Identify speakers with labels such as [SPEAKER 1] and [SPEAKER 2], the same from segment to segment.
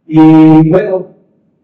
[SPEAKER 1] Y bueno,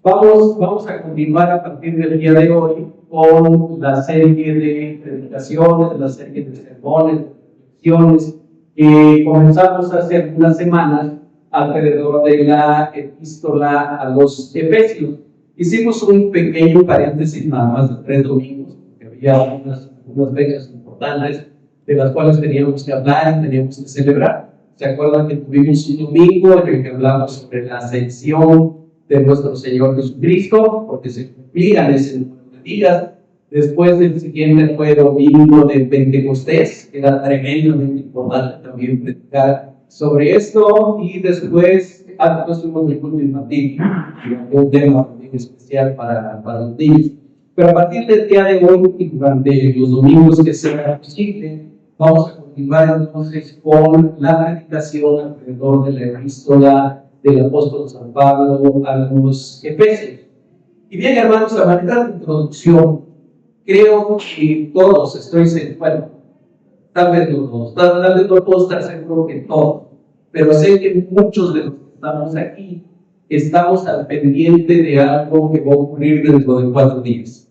[SPEAKER 1] vamos a continuar a partir del día de hoy con la serie de predicaciones, la serie de sermones, de reflexiones que comenzamos hace algunas semanas alrededor de la epístola a los Efesios. Hicimos un pequeño paréntesis nada más de 3 domingos, porque había algunas fechas importantes de las cuales teníamos que hablar y teníamos que celebrar. ¿Se acuerdan que tuvimos un domingo en el que hablamos sobre la ascensión de nuestro Señor Jesucristo, porque se cumplían ese número de días? Después del siguiente fue domingo de Pentecostés, que era tremendamente importante también predicar sobre esto, y después tuvimos el culto infantil, un tema también especial para los niños. Pero a partir del día de hoy y durante los domingos que sea posible, vamos a continuar entonces con la predicación alrededor de la epístola del apóstol San Pablo a los Efesios. Y bien, hermanos, a manera de introducción, creo que todos, estoy seguro, bueno, tal vez no puedo estar seguro que todos, pero sé que muchos de los que estamos aquí estamos al pendiente de algo que va a ocurrir dentro de 4 días.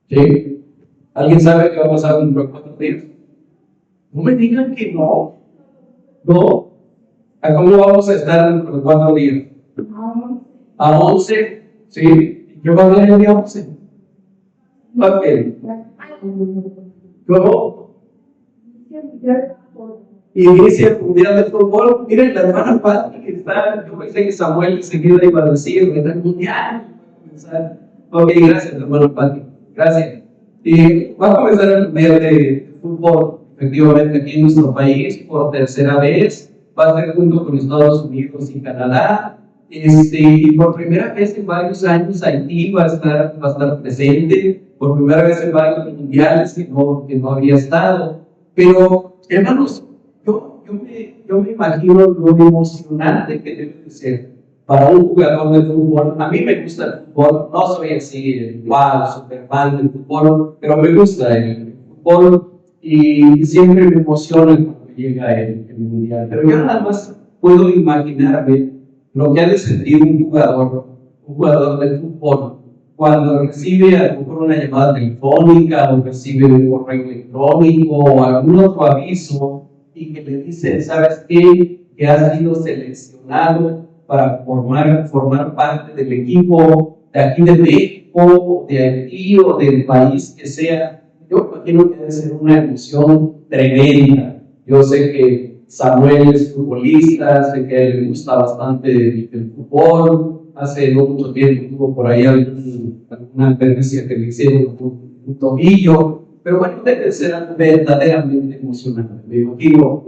[SPEAKER 1] ¿Sí? ¿Alguien sabe qué va a pasar dentro de 4 días? No me digan que no. ¿No? ¿A cómo vamos a estar dentro de 4 días? A 11. ¿Sí? ¿Qué va a haber el día 11? Ok. ¿Cómo? Iglesia Mundial de Fútbol. Miren, la hermana Pati que está, yo pensé que Samuel enseguida iba a decir, ¿verdad? Mundial. Ok, gracias, hermano Pati. Gracias. Y vamos a comenzar el mes de fútbol, efectivamente, aquí en nuestro país, por tercera vez. Va a ser junto con Estados Unidos y Canadá. Y por primera vez en varios años, Haití va a estar presente. Por primera vez en varios mundiales que no había estado. Pero, hermanos, yo me imagino lo emocionante que debe de ser para un jugador de fútbol. A mí me gusta el fútbol, no soy así, wow, super fan del fútbol, pero me gusta el fútbol y siempre me emociona cuando llega el mundial. Pero yo nada más puedo imaginarme lo que ha de sentir un jugador de fútbol cuando recibe a lo mejor una llamada telefónica o recibe un correo electrónico o algún otro aviso y que le dice, ¿sabes qué? Que has sido seleccionado para formar parte del equipo de aquí de México, de Haití o del país que sea. Yo imagino que debe ser una emoción tremenda. Yo sé que Samuel es futbolista, sé que a él le gusta bastante el fútbol. Hace no mucho tiempo tuvo por ahí alguna advertencia que le hicieron un tobillo. Pero bueno, debe ser algo verdaderamente emocionante. Me imagino.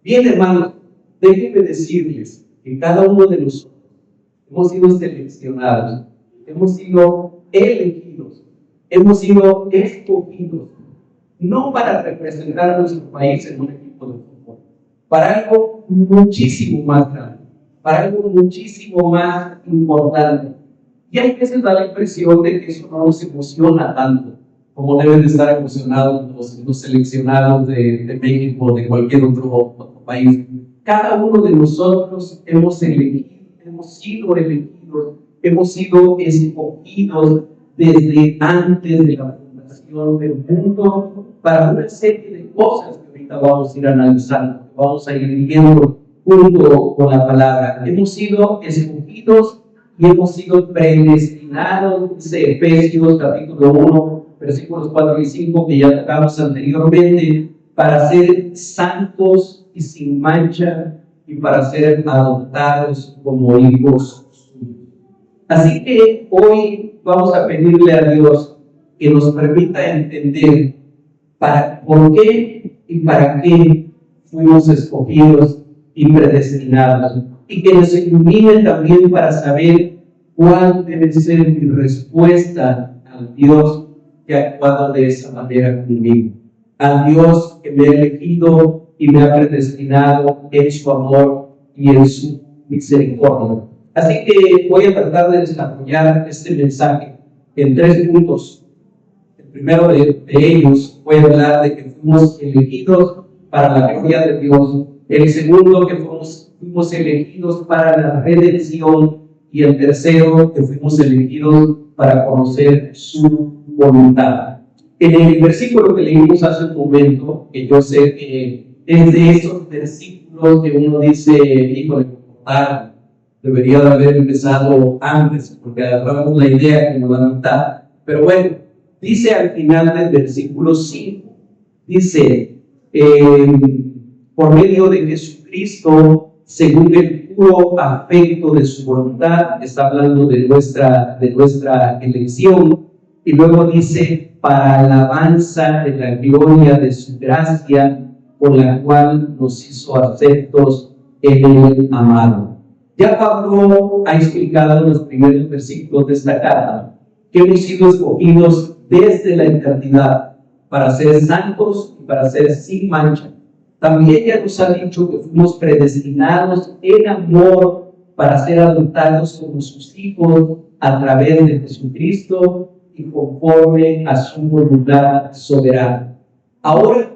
[SPEAKER 1] Bien, hermanos, déjenme decirles que cada uno de nosotros hemos sido seleccionados, hemos sido elegidos, hemos sido escogidos, no para representar a nuestro país en un equipo de fútbol, para algo muchísimo más grande, para algo muchísimo más importante. Y hay veces da la impresión de que eso no nos emociona tanto como deben de estar emocionados los seleccionados de México o de cualquier otro país. Cada uno de nosotros hemos sido elegidos, hemos sido escogidos desde antes de la fundación del mundo para una serie de cosas que ahorita vamos a ir analizando, vamos a ir viendo junto con la palabra. Hemos sido escogidos y hemos sido predestinados, dice Efesios capítulo 1, versículos 4 y 5, que ya tocamos anteriormente, para ser santos y sin mancha y para ser adoptados como hijos suyos. Así que hoy vamos a pedirle a Dios que nos permita entender por qué y para qué fuimos escogidos y predestinados, y que nos ilumine también para saber cuál debe ser mi respuesta al Dios que ha actuado de esa manera conmigo, al Dios que me ha elegido y me ha predestinado en su amor y en su misericordia. Así que voy a tratar de desarrollar este mensaje en 3 puntos. El primero de ellos voy a hablar de que fuimos elegidos para la gloria de Dios. El segundo, que fuimos fuimos elegidos para la redención, y el tercero, que fuimos elegidos para conocer su voluntad. En el versículo que leímos hace un momento, que yo sé que es de esos versículos que uno dice, híjole, debería de haber empezado antes, porque agarramos la idea como la mitad. Pero bueno, dice al final del versículo 5, dice, por medio de Jesucristo, según el puro afecto de su voluntad, está hablando de nuestra elección, y luego dice, para alabanza de la gloria de su gracia, por la cual nos hizo aceptos en el amado. Ya Pablo ha explicado en los primeros versículos de esta carta que hemos sido escogidos desde la eternidad para ser santos y para ser sin mancha. También ya nos ha dicho que fuimos predestinados en amor para ser adoptados como sus hijos a través de Jesucristo y conforme a su voluntad soberana. Ahora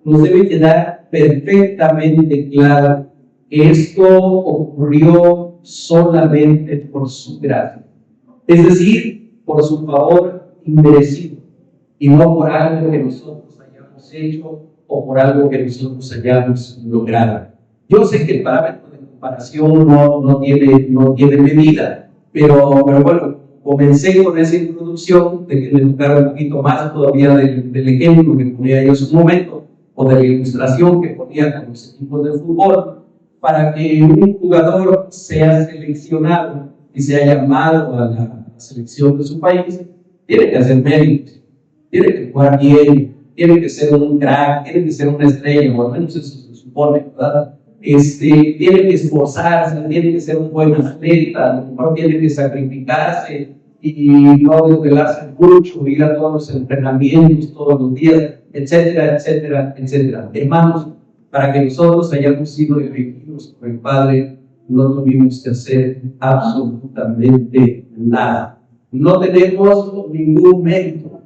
[SPEAKER 1] nos debe quedar perfectamente claro que esto ocurrió solamente por su gracia, es decir, por su favor inmerecido, y no por algo que nosotros hayamos hecho o por algo que nosotros hayamos logrado. Yo sé que el parámetro de comparación no tiene medida, pero bueno, comencé con esa introducción de que me tocara un poquito más todavía del ejemplo que ponía yo en su momento, o de la ilustración que ponía con los equipos de fútbol, para que un jugador sea seleccionado y sea llamado a la selección de su país, tiene que hacer méritos, tiene que jugar bien, tiene que ser un crack, tiene que ser una estrella, o al menos eso se supone, ¿verdad? Tiene que esforzarse, tiene que ser un buen atleta, a lo mejor tiene que sacrificarse y no desvelarse mucho, ir a todos los entrenamientos todos los días, etcétera, etcétera, etcétera. Hermanos, para que nosotros hayamos sido elegidos por el Padre, no tuvimos que hacer absolutamente nada. No tenemos ningún mérito.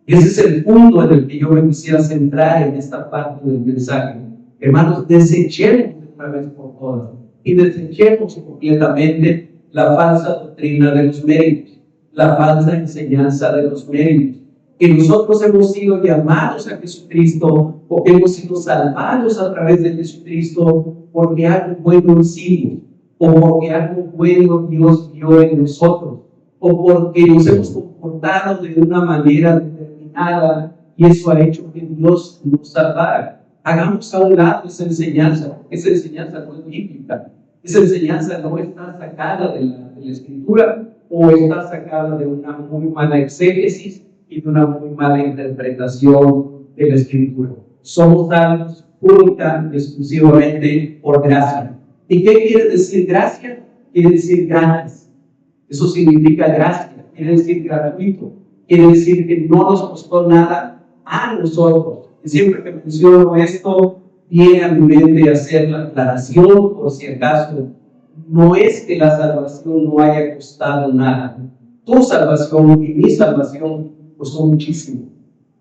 [SPEAKER 1] Ese es el punto en el que yo me quisiera centrar en esta parte del mensaje. Hermanos, desechemos de una vez por todas y desechemos completamente la falsa doctrina de los méritos, la falsa enseñanza de los méritos. Que nosotros hemos sido llamados a Jesucristo o que hemos sido salvados a través de Jesucristo porque algo bueno hicimos, o porque algo bueno Dios vio en nosotros, o porque nos hemos comportado de una manera determinada y eso ha hecho que Dios nos salvara. Hagamos a un lado esa enseñanza no es bíblica, esa enseñanza no está sacada de la Escritura o está sacada de una muy mala exégesis y de una muy mala interpretación de la Escritura. Somos salvos única y exclusivamente por gracia. ¿Y qué quiere decir gracia? Quiere decir gratis. Eso significa gracia, quiere decir gratuito, quiere decir que no nos costó nada a nosotros. Y siempre que menciono esto, viene a mi mente hacer la aclaración, por si acaso, no es que la salvación no haya costado nada. Tu salvación y mi salvación costó muchísimo,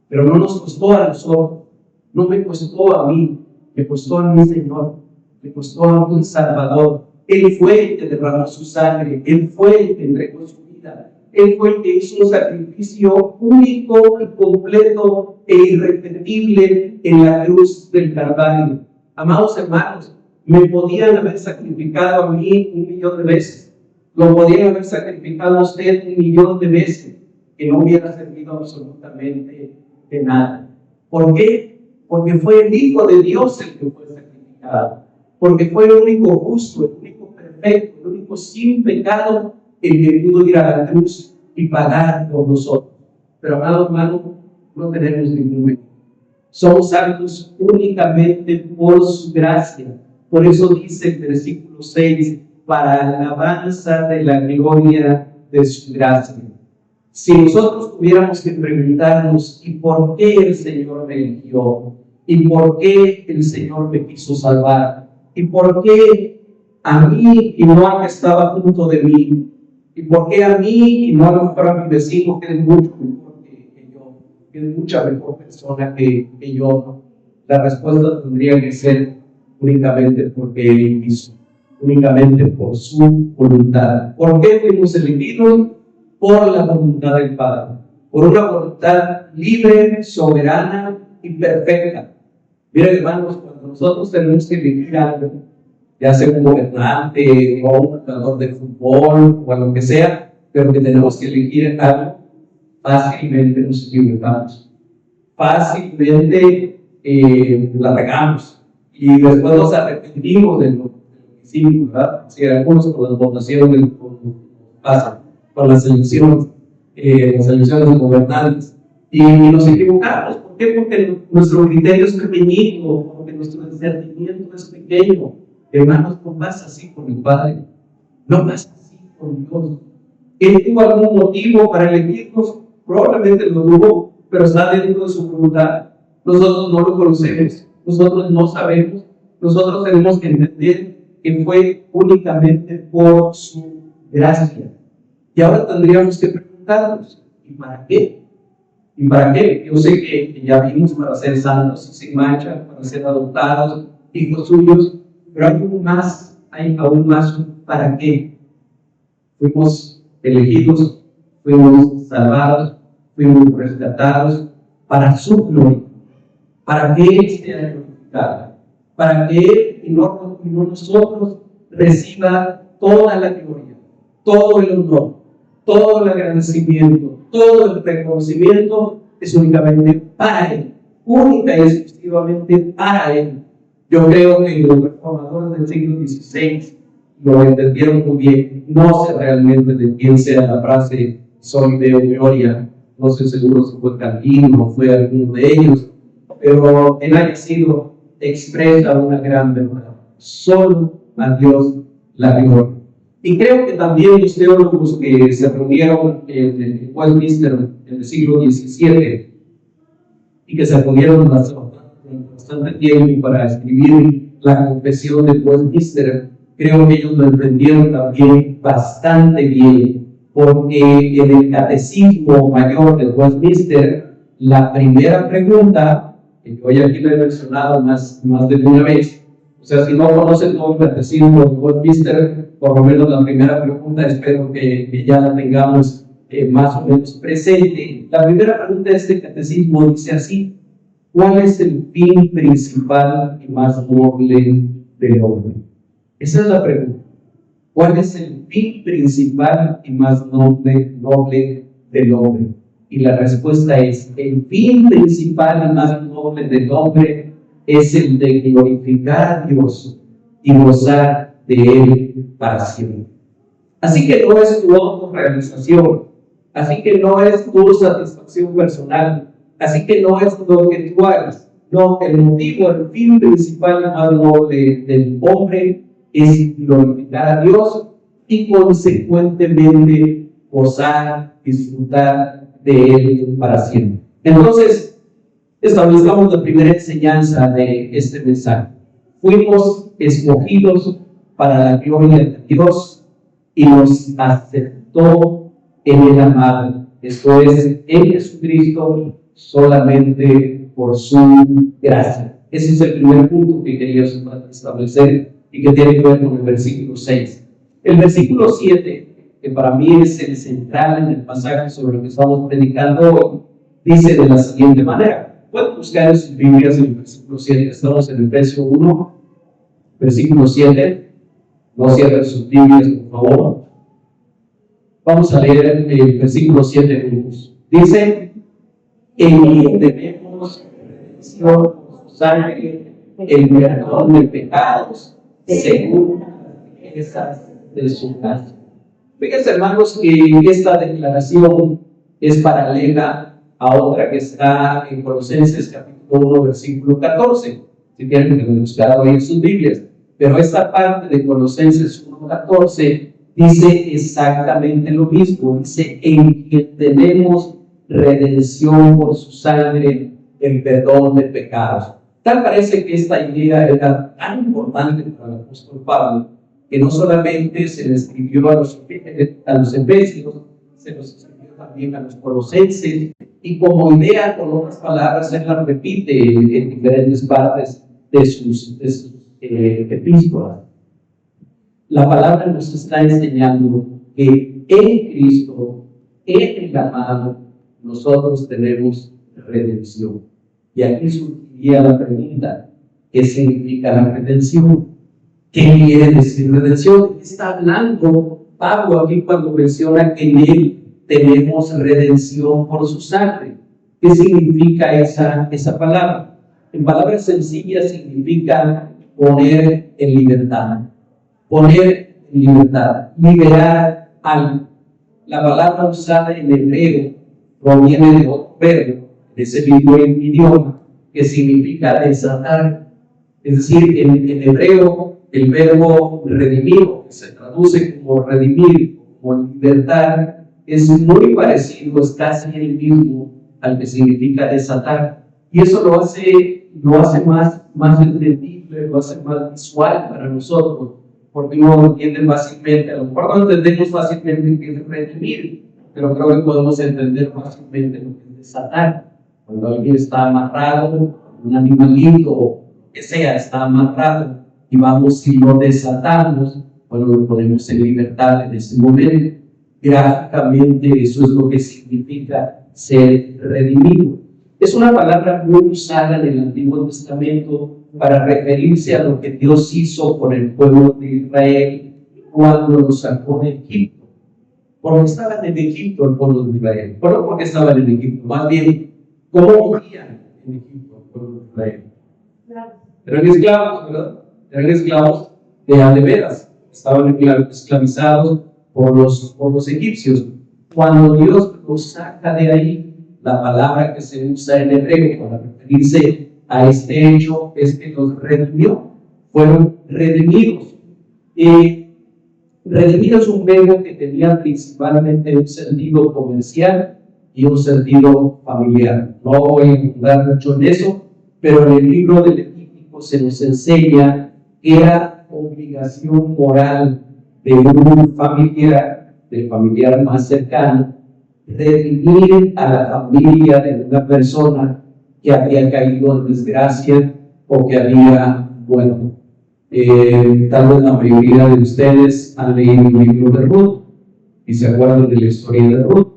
[SPEAKER 1] pero no nos costó a nosotros, no me costó a mí, me costó a mi Señor, me costó a mi Salvador. Él fue el que derramó su sangre, Él fue el que entregó su vida, Él fue el que hizo un sacrificio único y completo e irrepetible en la cruz del Calvario. Amados hermanos, me podían haber sacrificado a mí 1.000.000 de veces, lo podían haber sacrificado a usted 1.000.000 de veces, que no hubiera servido absolutamente de nada. ¿Por qué? Porque fue el Hijo de Dios el que fue sacrificado, porque fue el único justo, el único perfecto, el único sin pecado, el que pudo ir a la cruz y pagar por nosotros. Pero, amado hermano, no tenemos ningún mérito. Somos salvos únicamente por su gracia. Por eso dice el versículo 6, para la alabanza de la gloria de su gracia. Si nosotros tuviéramos que preguntarnos, ¿y por qué el Señor me eligió? ¿Y por qué el Señor me quiso salvar? ¿Y por qué a mí y no al que estaba junto de mí? ¿Y por qué a mí y no a lo mejor a mi vecino que es mucho mejor que yo, que es mucha mejor persona que yo? La respuesta tendría que ser únicamente porque Él quiso. únicamente por su voluntad. ¿Por qué fuimos elegidos? Por la voluntad del Padre, por una voluntad libre, soberana y perfecta. Miren, hermanos, cuando nosotros tenemos que elegir algo, ya sea un gobernante o un jugador de fútbol o a lo que sea, pero que tenemos que elegir algo, fácilmente nos equivocamos, fácilmente la regamos y después nos arrepentimos de lo que hicimos, ¿verdad? Si algunos con las votaciones pasan, con las elecciones de gobernantes, y nos equivocamos. ¿Por qué? Porque nuestro criterio es pequeñito, porque nuestro discernimiento es pequeño. Hermanos, no pasa así con el Padre, no pasa así con Dios. Él tuvo algún motivo para elegirnos, probablemente lo tuvo, pero está dentro de su voluntad. Nosotros no lo conocemos, nosotros no sabemos, nosotros tenemos que entender que fue únicamente por su gracia. Y ahora tendríamos que preguntarnos, ¿y para qué? ¿Y para qué? Yo sé que ya vimos para ser santos y sin mancha, para ser adoptados, hijos suyos, pero hay aún más para qué. Fuimos elegidos, fuimos salvados, fuimos rescatados para su gloria, para que Él sea glorificado, para que Él y no nosotros reciba toda la gloria, todo el honor, todo el agradecimiento, todo el reconocimiento es únicamente para Él, única y exclusivamente para Él. Yo creo que los reformadores del siglo XVI lo entendieron muy bien. No sé realmente de quién sea la frase "soy Deo Gloria", no estoy seguro si fue Calvino o fue alguno de ellos, pero él haya sido expresa una gran verdad: solo a Dios la gloria. Y creo que también los teólogos que se reunieron en Westminster en el siglo XVII y que se reunieron bastante tiempo para escribir la confesión de Westminster, creo que ellos lo entendieron también bastante bien, porque en el catecismo mayor de Westminster, la primera pregunta, que hoy aquí lo he mencionado más de una vez, o sea, si no conocen todo el catecismo de Westminster, por lo menos la primera pregunta espero que ya la tengamos más o menos presente. La primera pregunta de este catecismo dice así: ¿cuál es el fin principal y más noble del hombre? Esa es la pregunta. ¿Cuál es el fin principal y más noble del hombre? Y la respuesta es: el fin principal y más noble del hombre es el de glorificar a Dios y gozar de Él para siempre. Así que no es tu autorrealización, así que no es tu satisfacción personal, así que no es lo que tú hagas. No, el motivo, el fin principal y más noble del hombre es glorificar a Dios y consecuentemente gozar, disfrutar de Él para siempre. Entonces, establezcamos la primera enseñanza de este mensaje. Fuimos escogidos para la gloria de Dios y nos aceptó en el amado. Esto es, en Jesucristo, solamente por su gracia. Ese es el primer punto que quería establecer y que tiene que ver con el versículo 6. El versículo 7, que para mí es el central en el pasaje sobre el que estamos predicando hoy, dice de la siguiente manera. Pueden buscar en sus Biblias en el versículo 7. Estamos en el verso 1, versículo 7. No cierren sus Biblias, por favor. Vamos a leer el versículo 7 juntos. Dice: en tenemos redención por su sangre, el perdón de pecados, según las riquezas de su gracia. Fíjense, hermanos, que esta declaración es paralela a otra que está en Colosenses capítulo 1, versículo 14. Si tienen que buscar hoy en sus Biblias. Pero esta parte de Colosenses 1, 14 dice exactamente lo mismo. Dice: en que tenemos redención por su sangre, el perdón de pecados. Tal parece que esta idea era tan importante para el apóstol Pablo, que no solamente se le escribió a los efesios, se los escribió también a los colosenses, y como idea, con otras palabras, él la repite en diferentes partes de sus epístolas. La palabra nos está enseñando que en Cristo, en el amado, nosotros tenemos redención. Y aquí surgiría la pregunta, ¿qué significa la redención? ¿Qué quiere decir redención? ¿De qué está hablando Pablo aquí cuando menciona que en él tenemos redención por su sangre? ¿Qué significa esa palabra? En palabras sencillas significa poner en libertad. Poner en libertad, liberar algo. La palabra usada en hebreo proviene de otro verbo, de ese mismo idioma, que significa desatar. Es decir, en hebreo, el verbo redimir, que se traduce como redimir, como libertar, es muy parecido, es casi el mismo al que significa desatar. Y eso lo hace más entendible, lo hace más visual para nosotros, porque uno lo entiende fácilmente. A lo mejor no entendemos fácilmente qué es redimir, pero creo que podemos entender fácilmente lo que es desatar. Cuando alguien está amarrado, un animalito o que sea, está amarrado, y vamos y lo desatamos, bueno, lo ponemos en libertad en ese momento. Gráficamente, eso es lo que significa ser redimido. Es una palabra muy usada en el Antiguo Testamento para referirse a lo que Dios hizo con el pueblo de Israel cuando los sacó de Egipto. ¿Por qué estaban en Egipto el pueblo de Israel? Bueno, porque estaban en Egipto, más bien, ¿cómo vivían en Egipto el pueblo de Israel? Eran esclavos, ¿verdad? Eran esclavos de veras. Estaban esclavizados por los egipcios. Cuando Dios los saca de ahí, la palabra que se usa en hebreo para referirse a este hecho es que los redimió. Fueron redimidos. Redimido es un verbo que tenía principalmente un sentido comercial y un sentido familiar. No voy a entrar mucho en eso, pero en el libro de Levítico se nos enseña que era obligación moral de un familiar, del familiar más cercano, redimir a la familia de una persona que había caído en desgracia o que había muerto. Tal vez la mayoría de ustedes han leído el libro de Ruth y se acuerdan de la historia de Ruth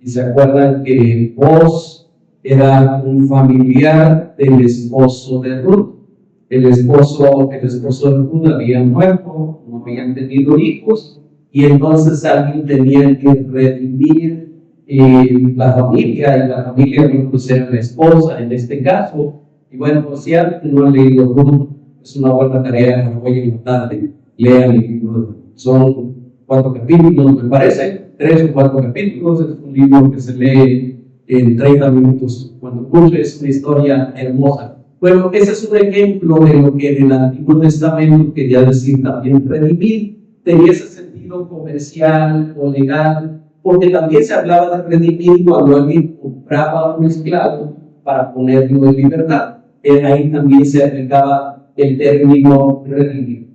[SPEAKER 1] y se acuerdan que Boaz era un familiar del esposo de Ruth. El esposo de Ruth había muerto, no habían tenido hijos, y entonces alguien tenía que redimir la familia, y la familia pues era la esposa en este caso. Y bueno, si alguien no ha leído Ruth, es una buena tarea, me voy a invitar, lean el libro. Son 4 capítulos, me parece, 3 o 4 capítulos. Es un libro que se lee en 30 minutos. Cuando escucho, es una historia hermosa. Bueno, ese es un ejemplo de lo que en el Antiguo Testamento quería decir también redimir. Tenía ese sentido comercial o legal, porque también se hablaba de redimir cuando alguien compraba un esclavo para ponerlo en libertad. Ahí también se aplicaba el término redimir.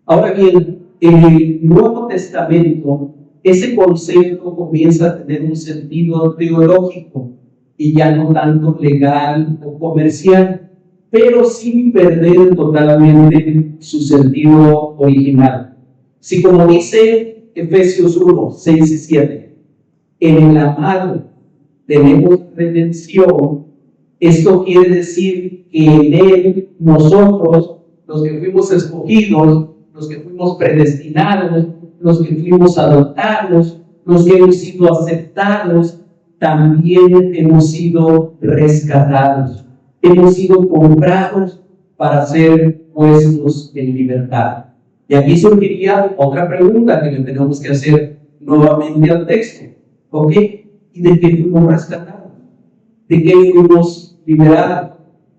[SPEAKER 1] Ahora bien, en el Nuevo Testamento, ese concepto comienza a tener un sentido teológico y ya no tanto legal o comercial, pero sin perder totalmente su sentido original. Si como dice Efesios 1, 6 y 7, en el amado tenemos redención, esto quiere decir que en él nosotros, los que fuimos escogidos, los que fuimos predestinados, los que fuimos adoptados, los que hemos sido aceptados, también hemos sido rescatados. Hemos sido comprados para ser puestos en libertad. Y aquí surgiría otra pregunta que le tenemos que hacer nuevamente al texto. ¿Ok? ¿Y de qué fuimos rescatados? ¿De qué fuimos liberados?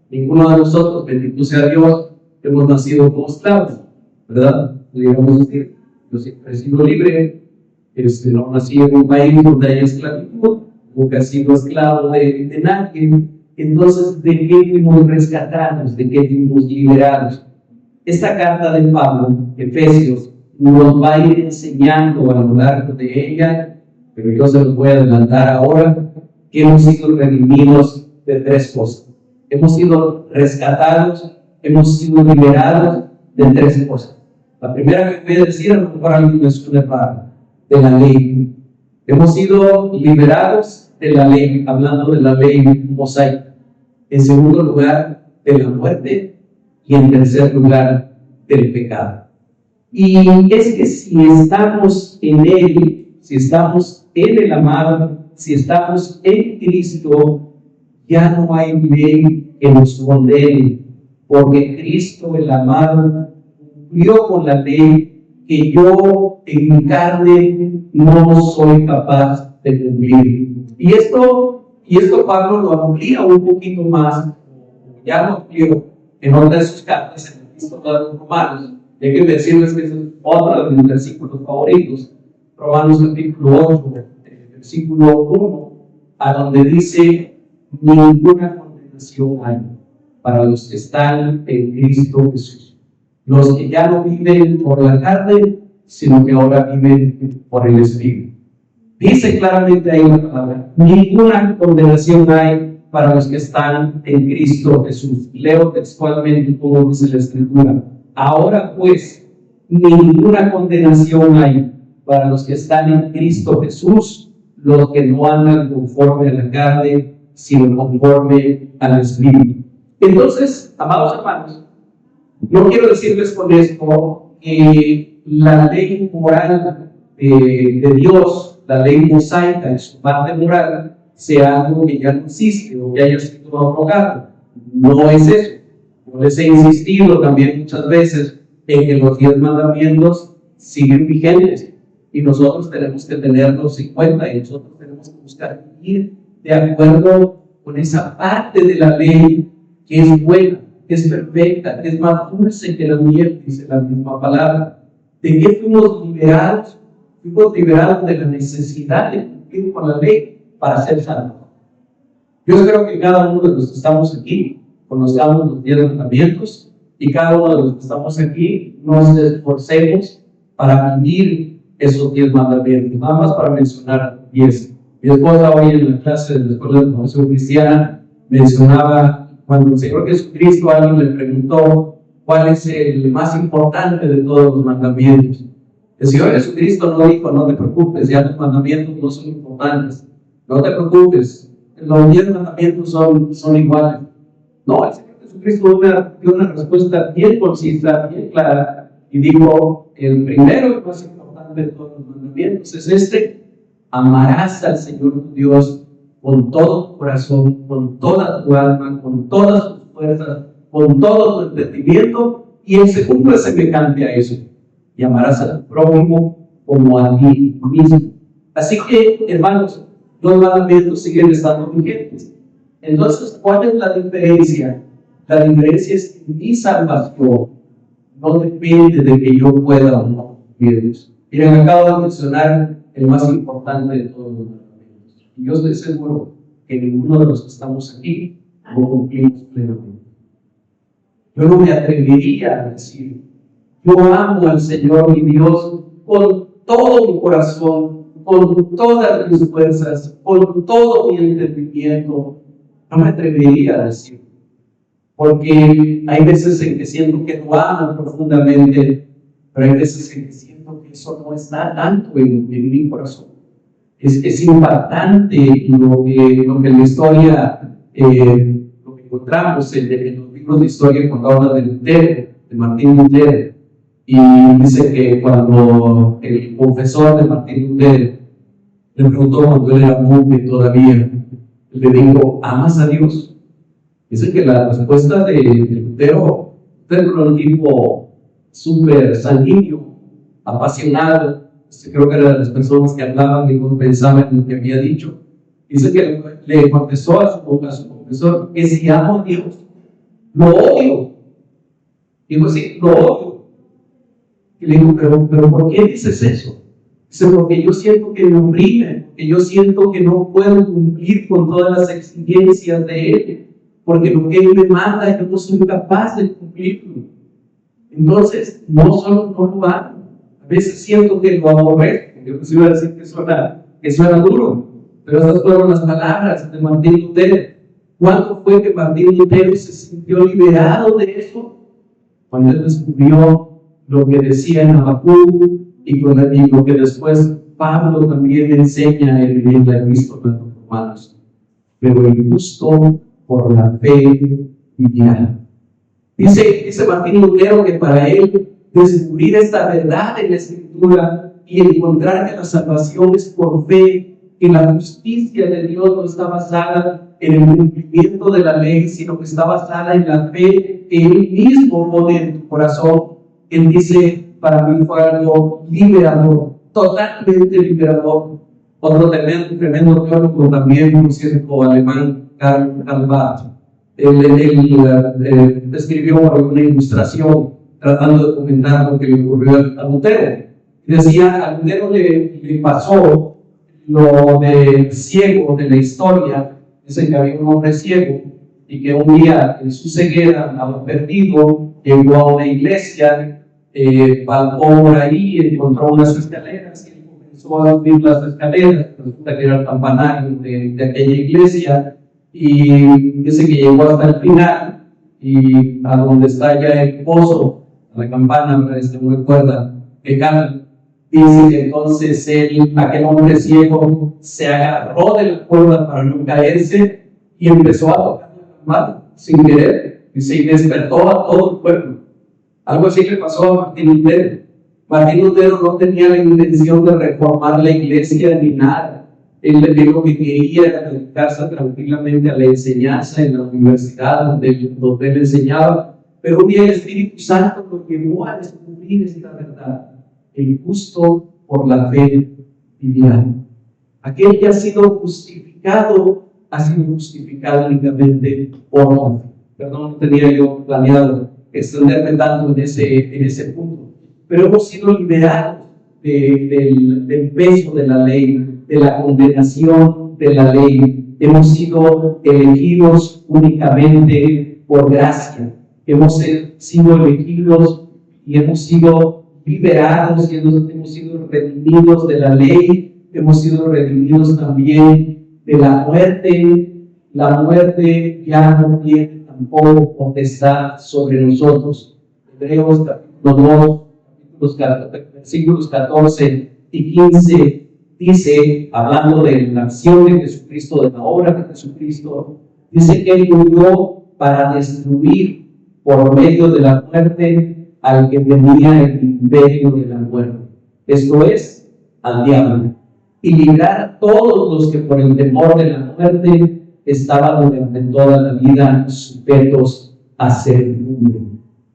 [SPEAKER 1] Ninguno de nosotros, bendito sea Dios, hemos nacido como esclavos, ¿verdad? Podríamos decir, yo siempre he sido libre, no nací en un país donde hay esclavitud, nunca he sido esclavo de nadie. Entonces, ¿de qué fuimos rescatados? ¿De qué fuimos liberados? Esta carta de Pablo, Efesios, nos va a ir enseñando a lo largo de ella, pero yo se los voy a adelantar ahora, que hemos sido redimidos de 3 cosas. Hemos sido rescatados, hemos sido liberados de 3 cosas. La primera que voy a decir, a lo mejor alguien me suena para de la ley. Hemos sido liberados de la ley, hablando de la ley mosaica. En segundo lugar, de la muerte. Y en tercer lugar, del pecado. Y es que si estamos en Él, si estamos en el amado, si estamos en Cristo, ya no hay ley que nos condene, porque Cristo, el amado, cumplió con la ley que yo en mi carne no soy capaz de cumplir. Y esto Pablo lo amplía un poquito más, ya lo amplió en otra de sus cartas, en el Epístola de los Romanos. Hay que decirles que es otro de mis versículos favoritos, Romanos capítulo 8, versículo 1, a donde dice: ninguna condenación hay para los que están en Cristo Jesús, los que ya no viven por la carne, sino que ahora viven por el Espíritu. Dice claramente ahí la palabra: ninguna condenación hay para los que están en Cristo Jesús. Leo textualmente como dice la Escritura: ahora pues, ninguna condenación hay para los que están en Cristo Jesús, los que no andan conforme a la carne, sino conforme al Espíritu. Entonces, amados hermanos, no quiero decirles con esto que la ley moral de Dios, la ley mosaica en su parte moral, sea algo que ya no existe o que haya sido abrogado. No es eso. Yo les he insistido también muchas veces en que los 10 mandamientos siguen vigentes y nosotros tenemos que tenerlos en cuenta y nosotros tenemos que buscar vivir de acuerdo con esa parte de la ley que es buena, que es perfecta, que es más dulce que la miel, dice la misma palabra. ¿De qué fuimos liberados? Fuimos liberados de la necesidad de cumplir con la ley para ser salvos. Yo espero que cada uno de los que estamos aquí conozcamos los 10 mandamientos y cada uno de los que estamos aquí nos esforcemos para vivir esos 10 mandamientos. Nada más para mencionar 10. Mi esposa hoy en la clase de la Escuela de Formación Cristiana mencionaba cuando el Señor Jesucristo a alguien le preguntó cuál es el más importante de todos los mandamientos. El Señor Jesucristo no dijo: no te preocupes, ya los mandamientos no son importantes. No te preocupes, los 10 mandamientos son iguales. No, el Señor Jesucristo dio una respuesta bien concisa, bien clara, y dijo: el primero y más importante de todos los mandamientos es este: amarás al Señor tu Dios con todo tu corazón, con toda tu alma, con todas tus fuerzas, con todo tu entendimiento, y el segundo es semejante a eso: y amarás al prójimo como a ti mismo. Así que, hermanos, los mandamientos siguen estando vigentes. Entonces, ¿cuál es la diferencia? La diferencia es que mi salvación no depende de que yo pueda o no cumplirlos. Miren, acabo de mencionar el más importante de todos los mandamientos. Y yo estoy seguro que ninguno de los que estamos aquí lo cumplimos plenamente. Yo no me atrevería a decir: yo amo al Señor mi Dios con todo mi corazón, con todas mis fuerzas, con todo mi entendimiento. No me atrevería a decir, porque hay veces en que siento que lo amo profundamente, pero hay veces en que siento que eso no está tanto en mi corazón. Es impactante lo que en la historia, lo que encontramos en los libros de historia cuando habla de Lutero, de Martín Lutero. Y dice que cuando el confesor de Martín Lutero le preguntó cuando él era monje todavía, le dijo: ¿amas a Dios? Dice que la respuesta de Lutero era un tipo súper sanguíneo, apasionado. Creo que era de las personas que hablaban y no pensaban en lo que había dicho. Dice que le contestó a su confesor que si amo a Dios, lo odio. Dijo: sí, lo odio. Y le digo: pero ¿por qué dices eso? Dice: porque yo siento que me oprime, que yo siento que no puedo cumplir con todas las exigencias de Él, porque lo que Él me manda yo no soy capaz de cumplirlo. Entonces, no solo no lo hago, a veces siento que lo aborrezco. Yo pues iba a decir que suena duro, pero esas fueron las palabras de Martín Lutero. ¿Cuándo fue que Martín Lutero se sintió liberado de eso? Cuando él descubrió lo que decía en Habacuc y lo que después Pablo también enseña en la epístola de los Romanos. Pero el justo por la fe vivirá. Dice Martín Lutero que para él descubrir esta verdad en la Escritura y encontrar que la salvación es por fe, que la justicia de Dios no está basada en el cumplimiento de la ley, sino que está basada en la fe que Él mismo pone en tu corazón. Él dice, para mí fue algo liberador, totalmente liberador. Otro tremendo teólogo también, por cierto, alemán, Karl Barth, él escribió una ilustración tratando de comentar lo que le ocurrió a Lutero. Decía, a Lutero le pasó lo del ciego de la historia. Dice que había un hombre ciego y que un día en su ceguera, andaba perdido, llegó a una iglesia, palpó por ahí, encontró unas escaleras y comenzó a subir las escaleras. Resulta que era el campanario de aquella iglesia, y dice que llegó hasta el final y a donde está ya el pozo, la campana, no recuerda que canta. Dice que entonces aquel hombre ciego se agarró de la cuerda para no caerse y empezó a tocar la campana sin querer. Dice, y despertó a todo el pueblo. Algo así le pasó a Martín Lutero. Martín Lutero no tenía la intención de reformar la iglesia ni nada. Él lo que quería era dedicarse tranquilamente a la enseñanza en la universidad donde él enseñaba. Pero un día el Espíritu Santo lo llevó a descubrir esta verdad. El justo por la fe vivirá. Aquel que ha sido justificado únicamente por la fe. Perdón, no tenía yo planeado extenderme tanto en ese punto. Pero hemos sido liberados del peso de la ley, de la condenación de la ley. Hemos sido elegidos únicamente por gracia. Hemos sido elegidos y hemos sido liberados y hemos sido redimidos de la ley. Hemos sido redimidos también de la muerte. La muerte ya no tiene tampoco potestad sobre nosotros. Hebreos capítulo 2, versículos 14 y 15 dice, hablando de la acción de Jesucristo, de la obra de Jesucristo, dice que Él murió para destruir por medio de la muerte al que tenía el imperio de la muerte, esto es, al diablo, y librar a todos los que por el temor de la muerte estaban durante toda la vida sujetos a servidumbre.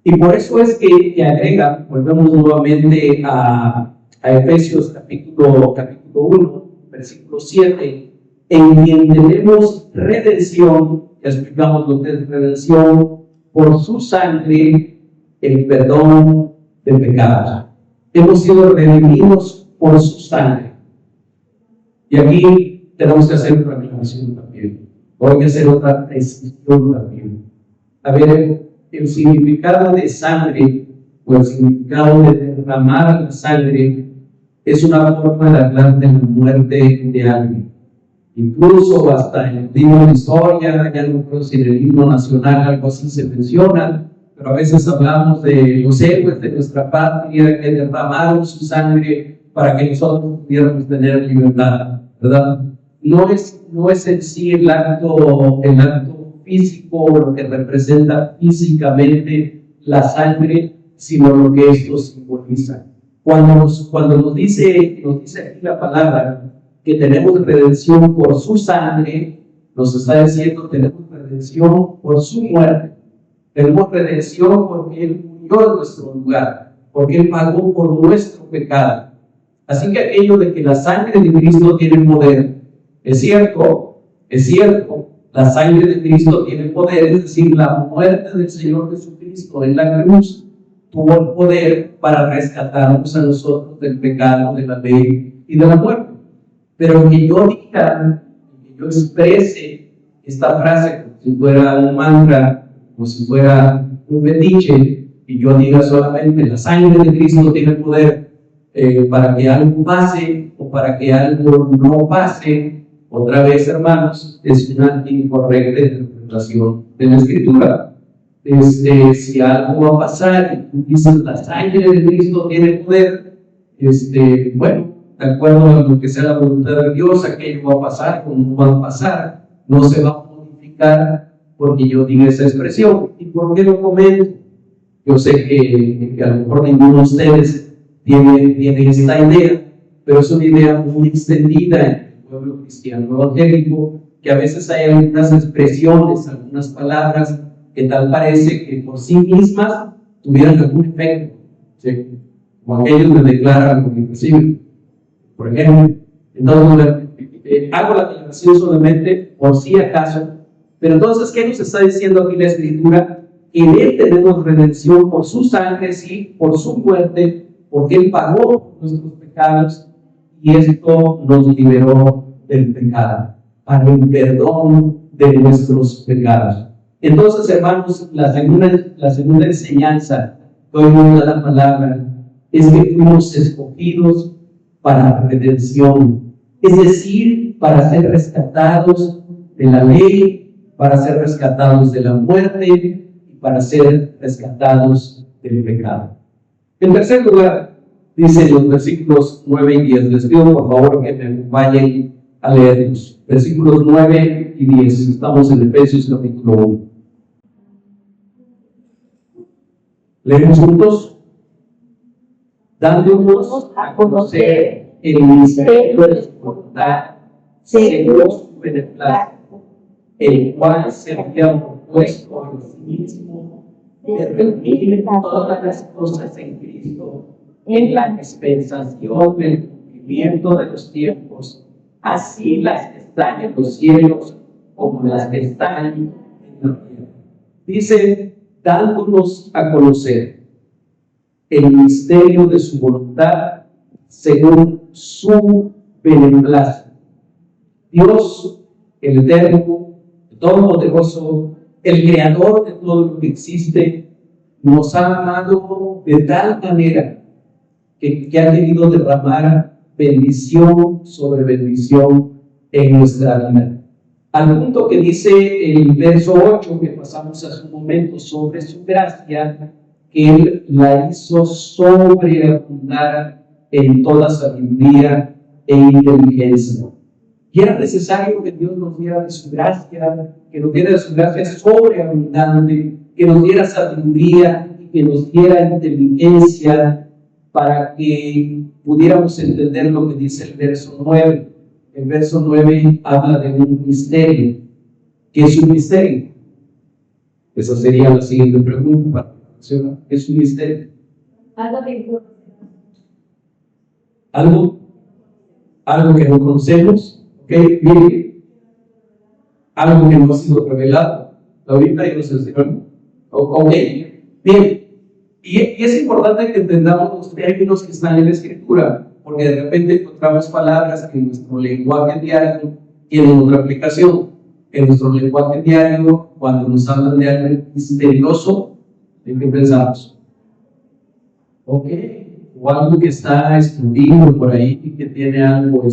[SPEAKER 1] Y por eso es que agrega, volvemos nuevamente a Efesios capítulo 1, versículo 7, en quien tenemos redención, ya explicamos lo que es redención, por su sangre, el perdón de pecados. Hemos sido redimidos por su sangre. Y aquí tenemos que hacer otra aclaración también. Hay que hacer otra decisión también. A ver, el significado de sangre, o el significado de derramar la sangre, es una forma de hablar de la muerte de alguien. Incluso hasta en el libro de historia, ya no creo si en el himno nacional algo así se menciona, pero a veces hablamos de los héroes de nuestra patria que derramaron su sangre para que nosotros pudiéramos tener libertad, ¿verdad? No es en sí el acto físico, lo que representa físicamente la sangre, sino lo que esto simboliza. Cuando nos dice aquí la palabra que tenemos redención por su sangre, nos está diciendo que tenemos redención por su muerte. Tenemos redención porque Él murió en nuestro lugar, porque Él pagó por nuestro pecado. Así que aquello de que la sangre de Cristo tiene poder, es cierto, la sangre de Cristo tiene poder, es decir, la muerte del Señor Jesucristo en la cruz tuvo el poder para rescatarnos a nosotros del pecado, de la ley y de la muerte. Pero que yo diga, que yo exprese esta frase como si fuera un mantra, como si fuera un fetiche, y yo diga solamente la sangre de Cristo tiene poder para que algo pase o para que algo no pase, otra vez, hermanos, es una incorrecta interpretación de la Escritura. si algo va a pasar, y dices, la sangre de Cristo tiene poder, bueno, de acuerdo a lo que sea la voluntad de Dios, aquello va a pasar, como va a pasar, no se va a modificar porque yo diga esa expresión. ¿Y por qué lo comento? Yo sé que a lo mejor ninguno de ustedes tiene esta idea, pero es una idea muy extendida en el pueblo cristiano evangélico, que a veces hay algunas expresiones, algunas palabras que tal parece que por sí mismas tuvieran algún efecto, ¿sí? Como aquellos que declaran lo que reciben. Por ejemplo, entonces hago la aclaración solamente por si acaso, pero entonces, ¿qué nos está diciendo aquí la Escritura? Que en Él tenemos redención por su sangre, sí, por su muerte, porque Él pagó nuestros pecados y esto nos liberó del pecado, para el perdón de nuestros pecados. Entonces, hermanos, la segunda enseñanza que hoy nos da la palabra es que fuimos escogidos para redención, es decir, para ser rescatados de la ley, para ser rescatados de la muerte y para ser rescatados del pecado. En tercer lugar, dice los versículos 9 y 10. Les pido por favor que me acompañen a leerlos. Versículos 9 y 10. Estamos en Efesios capítulo 1. Leemos juntos. Dándonos a conocer el misterio de su voluntad, según su beneplácito, el cual se había propuesto a sí mismo de reunir todas las cosas en Cristo, en la dispensación del cumplimiento de los tiempos, así las que están en los cielos como las que están en la tierra. Dice, dándonos a conocer el misterio de su voluntad según su beneplácito. Dios, el Eterno, el Todopoderoso, el Creador de todo lo que existe, nos ha amado de tal manera que ha querido derramar bendición sobre bendición en nuestra vida. Al punto que dice el verso 8 que pasamos hace un momento sobre su gracia, que Él la hizo sobreabundar en toda sabiduría e inteligencia. Y era necesario que Dios nos diera de su gracia, que nos diera de su gracia sobreabundante, que nos diera sabiduría y que nos diera inteligencia para que pudiéramos entender lo que dice el verso 9. El verso 9 habla de un misterio. ¿Qué es un misterio? Esa sería la siguiente pregunta. ¿Qué es un misterio? Algo que no conocemos, ¿ok? Bien. Algo que no ha sido revelado. Ahorita ya nos enseñaron. Ok, bien. Y es importante que entendamos los términos que están en la Escritura, porque de repente encontramos palabras que en nuestro lenguaje diario tienen otra aplicación. En nuestro lenguaje diario, cuando nos hablan de algo misterioso, ¿en qué pensamos? Ok, o algo que está escondido por ahí y que tiene algo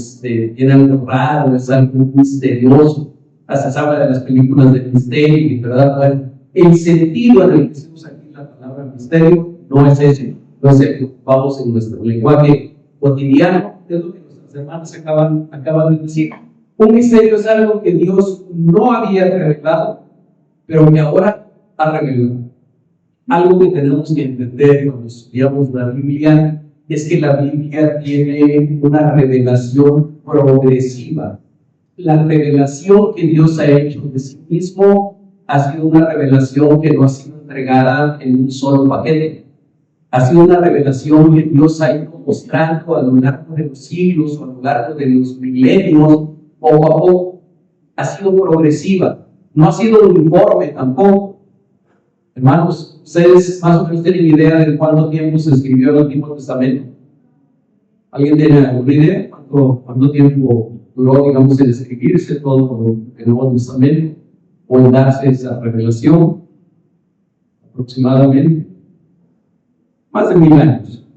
[SPEAKER 1] raro, es algo misterioso. Hasta se habla de las películas de misterio, ¿verdad? Bueno, el sentido en el que se usa aquí la palabra misterio no es ese, no es el que ocupamos en nuestro lenguaje cotidiano, es lo que nuestras hermanas acaban de decir. Un misterio es algo que Dios no había revelado, pero que ahora ha revelado. Algo que tenemos que entender cuando estudiamos la Biblia es que la Biblia tiene una revelación progresiva. La revelación que Dios ha hecho de sí mismo ha sido una revelación que no ha sido entregada en un solo paquete. Ha sido una revelación que Dios ha ido mostrando a lo largo de los siglos, o a lo largo de los milenios, poco a poco. Ha sido progresiva, no ha sido uniforme tampoco. Hermanos, ustedes más o menos tienen idea de cuánto tiempo se escribió el Antiguo Testamento. ¿Alguien tiene alguna idea? ¿Cuánto tiempo duró, digamos, en escribirse todo el Nuevo Testamento o en darse esa revelación? Aproximadamente más de 1000 años.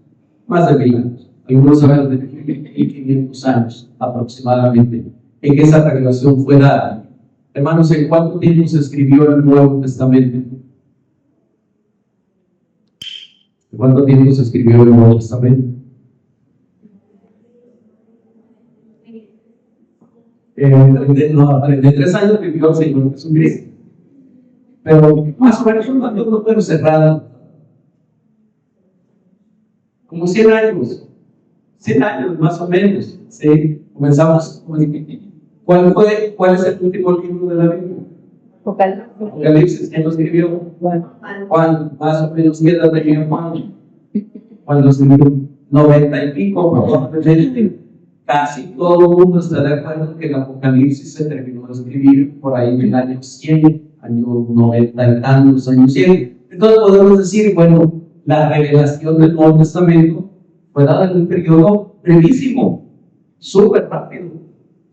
[SPEAKER 1] Más de 1000 años. Algunos hablan de 1500 años aproximadamente en que esa revelación fue dada. Hermanos, ¿en cuánto tiempo se escribió el Nuevo Testamento? ¿Cuánto tiempo se escribió el Nuevo Testamento? No, 33 años vivió el Señor Jesucristo. Pero más o menos, no puedo cerrar. Como 100 años. 100 años más o menos. ¿Sí? Comenzamos. ¿Cuál es el último libro de la Biblia? Apocalipsis. ¿Quién lo escribió? Juan. Más o menos, ¿qué edad tenía Juan? Cuando escribió 90 y pico. Casi todo el mundo está de acuerdo que el Apocalipsis se terminó de escribir por ahí en el año 100, año 90 y tantos, años 100. Entonces podemos decir, bueno, la revelación del Nuevo Testamento fue dada en un periodo brevísimo, súper rápido.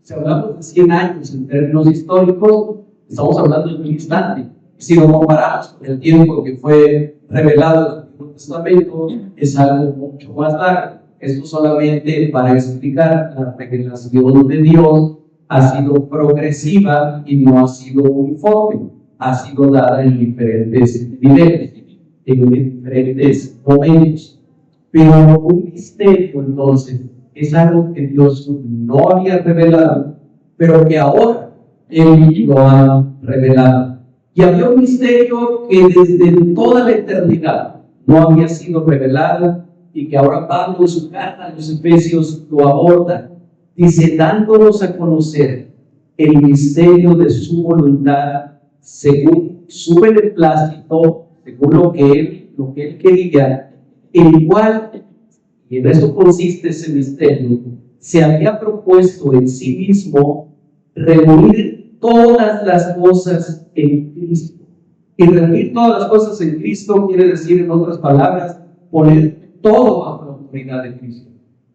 [SPEAKER 1] Si hablamos de 100 años en términos históricos, estamos hablando de un instante. Si lo comparamos con el tiempo que fue revelado en el Nuevo Testamento, es algo mucho más largo. Esto solamente para explicar la revelación de Dios ha sido progresiva y no ha sido uniforme. Ha sido dada en diferentes niveles, en diferentes momentos. Pero un misterio, entonces, es algo que Dios no había revelado, pero que ahora Él lo ha revelado. Y había un misterio que desde toda la eternidad no había sido revelado, y que ahora Pablo en su carta a los Efesios lo aborda, dice, dándonos a conocer el misterio de su voluntad según su beneplácito, según lo que él quería, el cual, y en eso consiste ese misterio, se había propuesto en sí mismo reunir todas las cosas en Cristo. Y reunir todas las cosas en Cristo quiere decir, en otras palabras, poner todo bajo la autoridad de Cristo.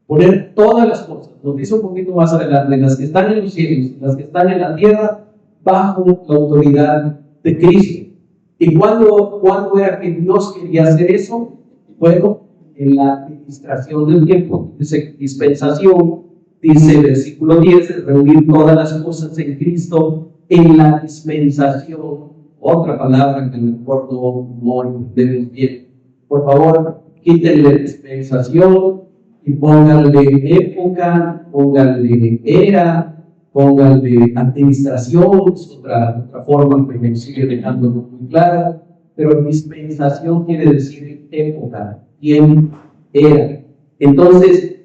[SPEAKER 1] Poner todas las cosas, nos dice un poquito más adelante, las que están en los cielos, las que están en la tierra, bajo la autoridad de Cristo. ¿Y cuándo era que Dios quería hacer eso? Bueno, en la administración del tiempo, dice dispensación, dice el versículo 10, reunir todas las cosas en Cristo, en la dispensación, otra palabra que mejor no entendemos bien. Por favor, quítenle dispensación y pónganle época, pónganle era, pónganle administración, es otra forma que me sigue dejando muy clara, pero dispensación quiere decir época, tiempo, era. Entonces,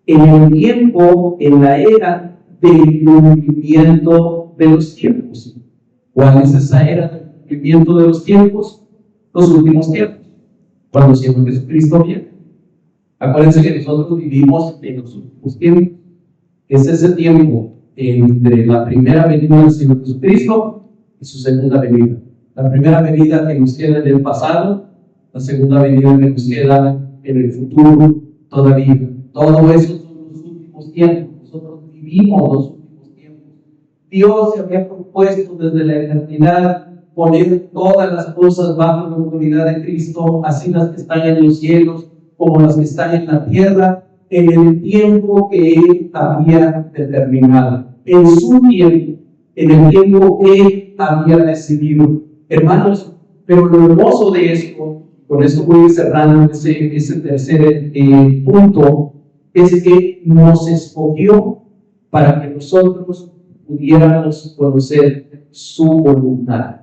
[SPEAKER 1] en el tiempo, en la era del cumplimiento de los tiempos. ¿Cuál es esa era del cumplimiento de los tiempos? Los últimos tiempos. Cuando el Señor Jesucristo viene. Acuérdense que nosotros vivimos en los últimos tiempos. Es ese tiempo entre la primera venida del Señor Jesucristo y su segunda venida. La primera venida que nos queda en el pasado, la segunda venida que nos queda en el futuro todavía. Todo eso son los últimos tiempos. Nosotros vivimos los últimos tiempos. Dios se había propuesto desde la eternidad poner todas las cosas bajo la autoridad de Cristo, así las que están en los cielos como las que están en la tierra, en el tiempo que Él había determinado, en su tiempo, en el tiempo que Él había decidido. Hermanos, pero lo hermoso de esto, con esto voy a ir cerrando ese tercer punto, es que nos escogió para que nosotros pudiéramos conocer su voluntad,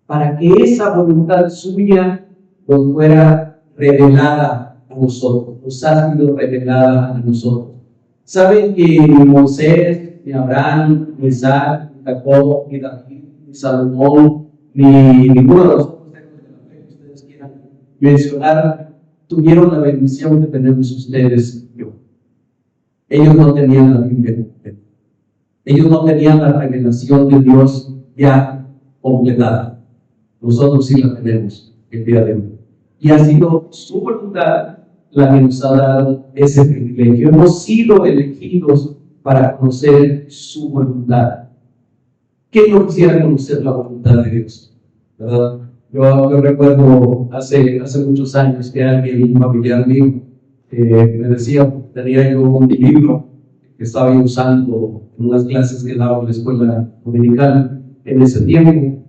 [SPEAKER 1] para que esa voluntad suya nos fuera revelada a nosotros, nos ha sido revelada a nosotros. Saben que ni Moisés, ni Abraham, ni Isaac, ni Jacob, ni David, ni Salomón, ni ninguno de los otros de la fe que ustedes quieran mencionar, tuvieron la bendición que tenemos ustedes y yo. Ellos no tenían la Biblia completa. Ellos no tenían la revelación de Dios ya completada. Nosotros sí la tenemos el día de hoy. Y ha sido su voluntad la que nos ha dado ese privilegio. Hemos sido elegidos para conocer su voluntad. ¿Quién no quisiera conocer la voluntad de Dios? ¿Verdad? Yo recuerdo hace muchos años que alguien, un familiar mío, me decía, tenía yo un libro que estaba usando en unas clases que daba en la escuela dominicana en ese tiempo,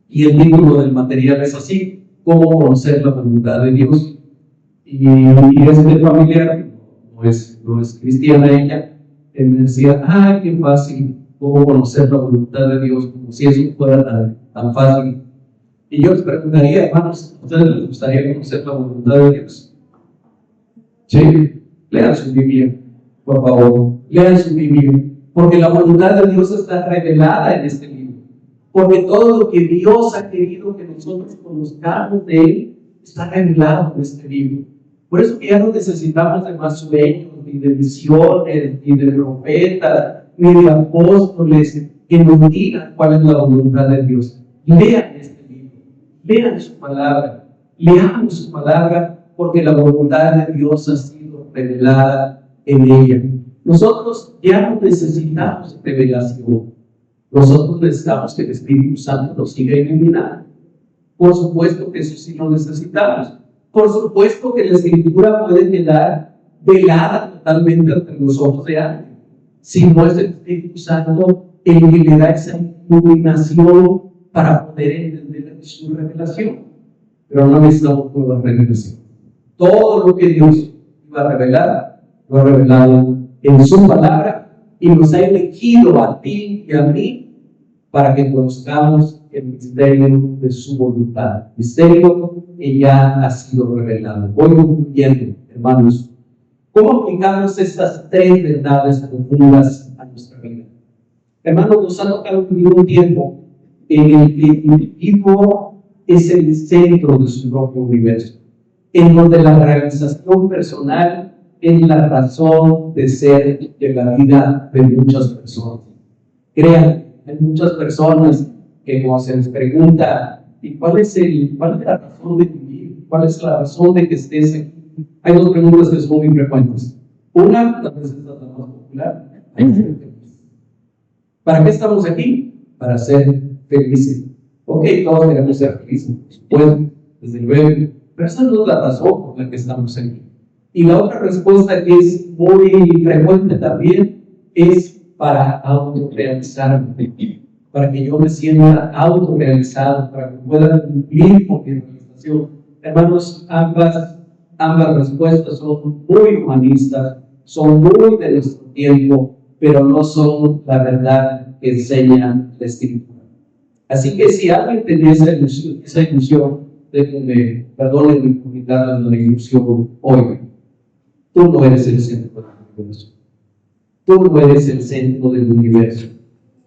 [SPEAKER 1] y el título del material es así: ¿Cómo conocer la voluntad de Dios? y este familiar, no es cristiana ella, me decía, ay, qué fácil, cómo conocer la voluntad de Dios, como si eso fuera tan fácil. Y yo les preguntaría, hermanos, ¿a ustedes les gustaría conocer la voluntad de Dios? Sí, lean su Biblia, por favor, lean su Biblia, porque la voluntad de Dios está revelada en este libro, porque todo lo que Dios ha querido que nosotros conozcamos de Él está revelado en este libro. Por eso que ya no necesitamos de más sueños, ni de visiones, ni de profetas, ni de apóstoles que nos digan cuál es la voluntad de Dios. Lean este libro, lean su palabra, leamos su palabra, porque la voluntad de Dios ha sido revelada en ella. Nosotros ya no necesitamos revelación. Nosotros necesitamos que el Espíritu Santo nos siga iluminando. Por supuesto que eso sí lo necesitamos. Por supuesto que la Escritura puede quedar velada totalmente ante los ojos de alguien. Si no es el Espíritu Santo el que le da esa iluminación para poder entender su revelación. Pero no necesitamos nueva revelación. Todo lo que Dios iba a revelar, lo ha revelado en su palabra y nos ha elegido a ti y a mí para que conozcamos el misterio de su voluntad. Misterio que ya ha sido revelado. Voy concluyendo, hermanos. ¿Cómo aplicamos estas tres verdades profundas a nuestra vida? Hermanos, nos ha tocado vivir un tiempo en el que el individuo es el centro de su propio universo, en donde la realización personal es la razón de ser de la vida de muchas personas. Crean, hay muchas personas que cuando se les pregunta, ¿y cuál es la razón de vivir? ¿Cuál es la razón de que estés aquí? Hay dos preguntas que son muy frecuentes. Una, tal vez esta es la más popular. ¿Para qué estamos aquí? Para ser felices. Ok, todos queremos ser felices, pues, desde luego, pero esa no es la razón por la que estamos aquí. Y la otra respuesta que es muy frecuente también es para autorrealizarme, para que yo me sienta autorrealizado, para que pueda cumplir con mi realización. Hermanos, ambas respuestas son muy humanistas, son muy de nuestro tiempo, pero no son la verdad que enseña la Escritura. Así que si alguien tenía esa ilusión, déjenme, perdonen mi comunidad de la ilusión hoy. Tú no eres el centro del universo. Tú no eres el centro del universo.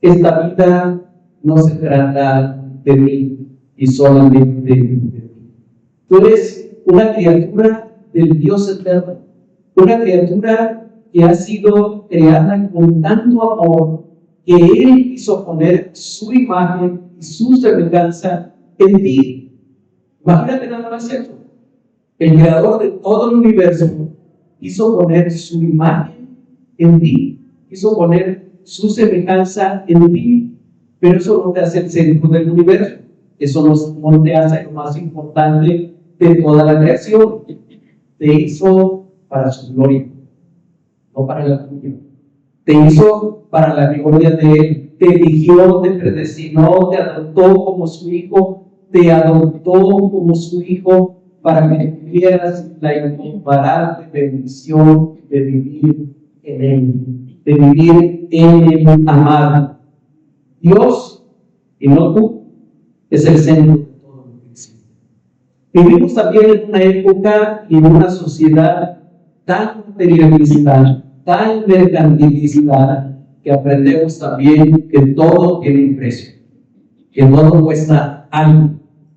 [SPEAKER 1] Esta vida no se trata de mí y solamente de ti. Tú eres una criatura del Dios eterno, una criatura que ha sido creada con tanto amor que Él quiso poner su imagen y su semejanza en ti. Imagínate nada más eso. El creador de todo el universo quiso poner su imagen en ti, quiso poner su semejanza en ti, pero eso no te hace el centro del universo. Eso no te hace lo más importante de toda la creación. Te hizo para su gloria, no para la tuya. Te hizo para la gloria de Él. Te eligió, te predestinó, te adoptó como su hijo, te adoptó como su hijo para que tuvieras la incomparable bendición de vivir en Él, de vivir en el amado. Dios, y no tú, es el centro de todo lo que existe. Vivimos también en una época y en una sociedad tan materialista, tan mercantilista, que aprendemos también que todo tiene un precio, que todo cuesta algo,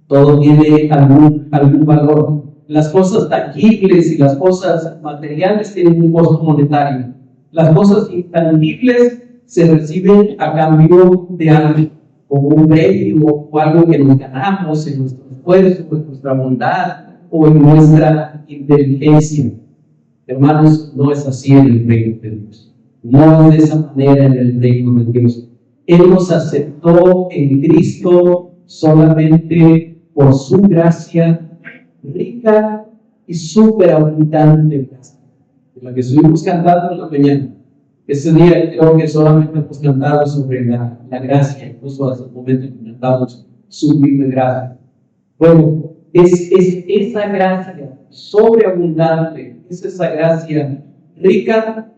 [SPEAKER 1] todo tiene algún valor. Las cosas tangibles y las cosas materiales tienen un costo monetario. Las cosas intangibles se reciben a cambio de algo, como un premio o algo que nos ganamos en nuestro esfuerzo, en nuestra bondad o en nuestra inteligencia. Hermanos, no es así en el reino de Dios. No es de esa manera en el reino de Dios. Él nos aceptó en Cristo solamente por su gracia rica y superabundante gracia, de la que estuvimos cantando en la mañana. Ese día creo que solamente hemos cantado sobre la gracia, incluso hasta el momento que cantamos sublime gracia. Bueno, Es esa gracia sobreabundante, es esa gracia rica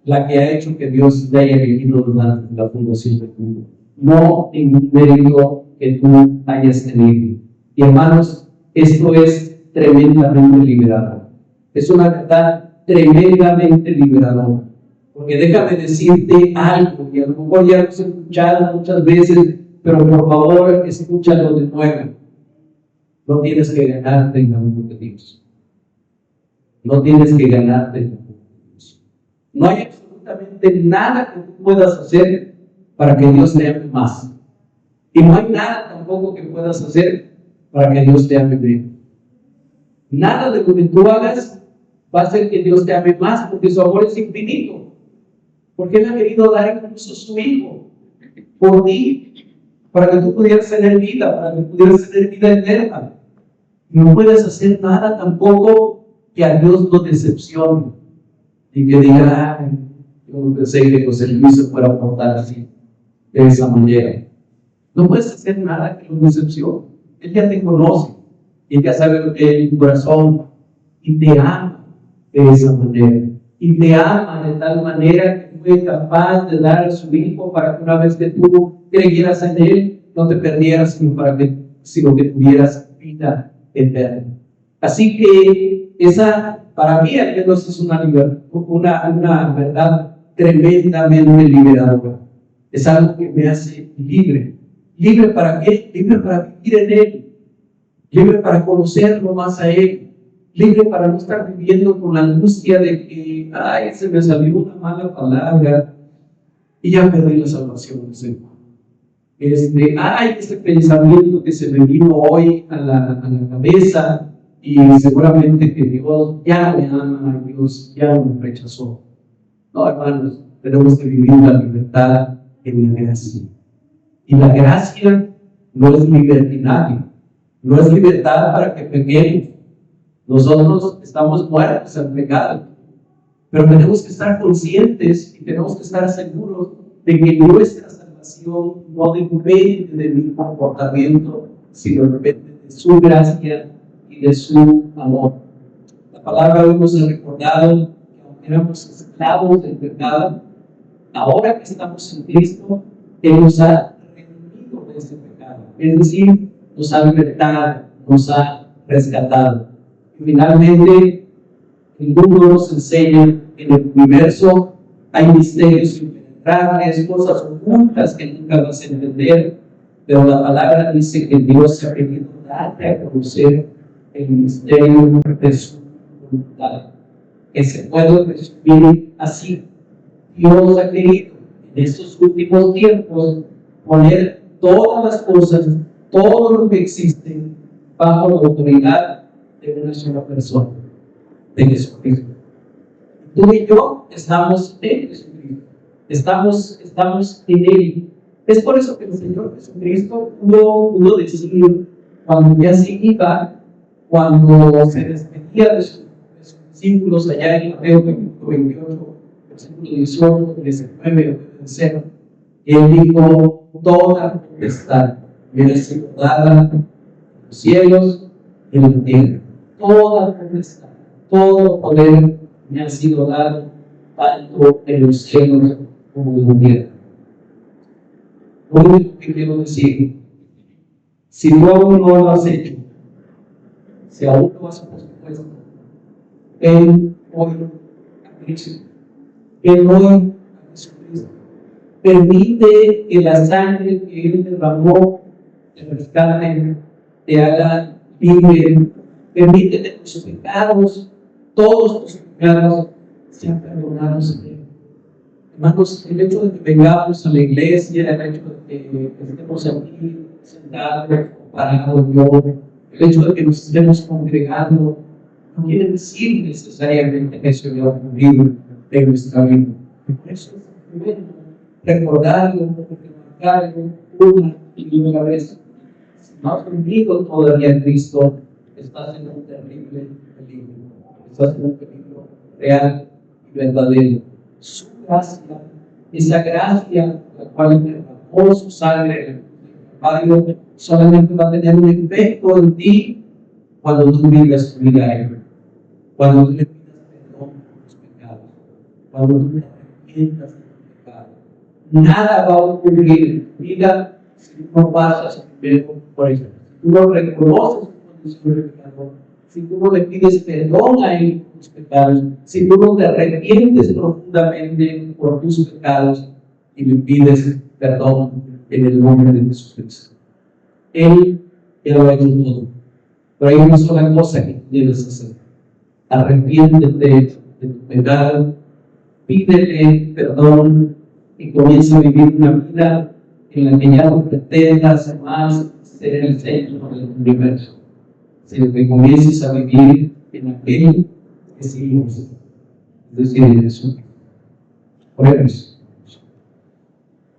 [SPEAKER 1] la que ha hecho que Dios te haya elegido durante la fundación del mundo. No ningún mérito que tú hayas tenido. Y hermanos, esto es tremendamente liberador. Es una verdad tremendamente liberadora. Porque déjame decirte algo, y a lo mejor ya lo has escuchado muchas veces, pero por favor, escúchalo de nuevo. No tienes que ganarte en la mano de Dios. No tienes que ganarte en la mano de Dios. No hay absolutamente nada que tú puedas hacer para que Dios te ame más. Y no hay nada tampoco que puedas hacer para que Dios te ame menos. Nada de lo que tú hagas va a hacer que Dios te ame más, porque su amor es infinito. Porque Él ha querido dar incluso a su Hijo por ti, para que tú pudieras tener vida, para que pudieras tener vida eterna. No puedes hacer nada tampoco que a Dios lo decepcione y que diga, ay, yo no pensé que José Luis se fuera a portar así, de esa manera. No puedes hacer nada que lo decepcione. Él ya te conoce, Él ya sabe lo que hay en tu corazón y te ama de esa manera. Y te ama de tal manera que fue capaz de dar a su Hijo para que una vez que tú creyeras en Él, no te perdieras, sino que tuvieras vida eterna. Así que esa, para mí al menos, es una verdad tremendamente liberadora. Es algo que me hace libre. ¿Libre para qué? Libre para vivir en Él. Libre para conocerlo más a Él. Libre para no estar viviendo con la angustia de que, ay, se me salió una mala palabra y ya perdí la salvación, Señor. Ay, ese pensamiento que se me vino hoy a la cabeza y seguramente que Dios ya me ama, Dios ya me rechazó. No, hermanos, tenemos que vivir la libertad en la gracia. Y la gracia no es libertinaje, no es libertad para que pequemos. Nosotros estamos muertos al pecado, pero tenemos que estar conscientes y tenemos que estar seguros de que nuestra salvación no depende de mi comportamiento, sino depende de su gracia y de su amor. La palabra hoy nos ha recordado que aunque éramos esclavos del pecado, ahora que estamos en Cristo, Él nos ha redimido de ese pecado, es decir, nos ha libertado, nos ha rescatado. Finalmente, el mundo nos enseña que en el universo hay misterios impenetrables, cosas ocultas que nunca vas a entender, pero la palabra dice que Dios ha querido darte a conocer el misterio de su voluntad, que se puede resumir así. Dios ha querido en estos últimos tiempos poner todas las cosas, todo lo que existe, bajo la autoridad de una sola persona, de Jesucristo. Tú y yo estamos en Jesucristo, estamos en Él. Es por eso que el Señor Jesucristo pudo decir, cuando ya se iba, cuando se despedía de sus discípulos allá en Mateo capítulo 28, versículo 18, 19, 0, Él dijo, toda potestad me ha sido dada en los cielos y en la tierra. Toda potestad, todo poder me ha sido dado, tanto en los cielos como en la tierra. Lo único que quiero decir, si tú aún no lo has hecho, si aún no has puesto, ven hoy a Cristo, ven hoy a Jesucristo. Permite que la sangre que Él derramó te rescate, te haga libre. Permite que tus pecados, todos tus pecados, sean perdonados en Él. Hermanos, el hecho de que vengamos a la iglesia, el hecho de que estemos aquí sentados, parados, el hecho de que nos estemos congregando, no quiere decir necesariamente que eso haya ocurrido en nuestra vida. Por eso es bueno recordarlo, remarcarlo una y otra vez. Si no has vivido todavía en Cristo, estás en un terrible peligro. Estás en un peligro real y verdadero. Su gracia, esa gracia, la cual derramó su sangre, solamente va a tener un efecto en ti cuando tú vives tu vida a Él, cuando tú le pidas perdón por tus pecados, cuando tú te arrepientas de tu pecado. Nada va a ocurrir en tu vida si tú no pasas primero por eso. Si tú no reconoces tu condición de pecador, si tú no le pides perdón a Él por tus pecados, si tú no te arrepientes profundamente por tus pecados y le pides perdón en el nombre de Jesucristo. Él ya lo ha hecho todo. Pero hay una sola cosa que debes hacer. Arrepiéntete de tu pecado, pídele perdón y comienza a vivir una vida en la que ya no pretendas más ser el centro del universo, sino que comiences a vivir en aquello que seguimos, es decir, en Jesús. Oremos.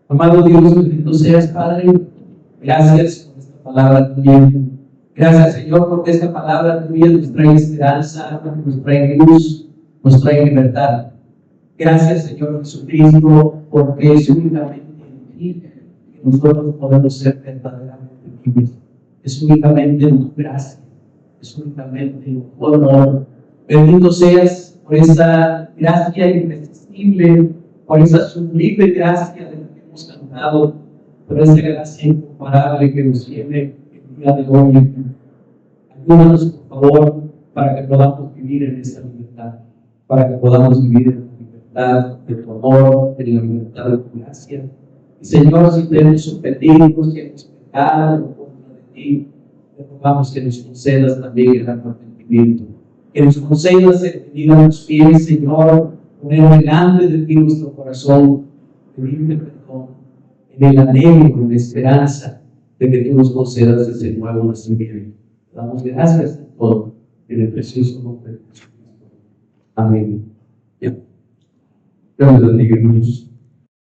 [SPEAKER 1] Amado Dios, bendito seas, Padre, gracias por esta palabra tuya. Gracias, Señor, porque esta palabra tuya nos trae esperanza, nos trae luz, nos trae libertad. Gracias, Señor Jesucristo, porque es únicamente en ti que nosotros podemos ser verdaderamente libres. Es únicamente en tu gracia, es únicamente en tu honor. Bendito seas por esa gracia irresistible, por esa sublime gracia de la que hemos cantado, por esa gracia incomparable que nos tiene el día de hoy. Ayúdanos, por favor, para que podamos vivir en esta libertad, para que podamos vivir en la libertad de tu amor, en la libertad de tu gracia. Y Señor, si te hemos ofendido, si hemos pecado contra de ti, te rogamos que nos concedas también el arrepentimiento, que nos concedas el venir a tus pies, Señor, poner delante de ti nuestro corazón, pedirte perdón, en el anhelo, en la esperanza de que tú nos concedas ese nuevo nacimiento. Damos gracias por todo en el precioso nombre de Jesucristo. Amén. Dios bendiga, hermanos.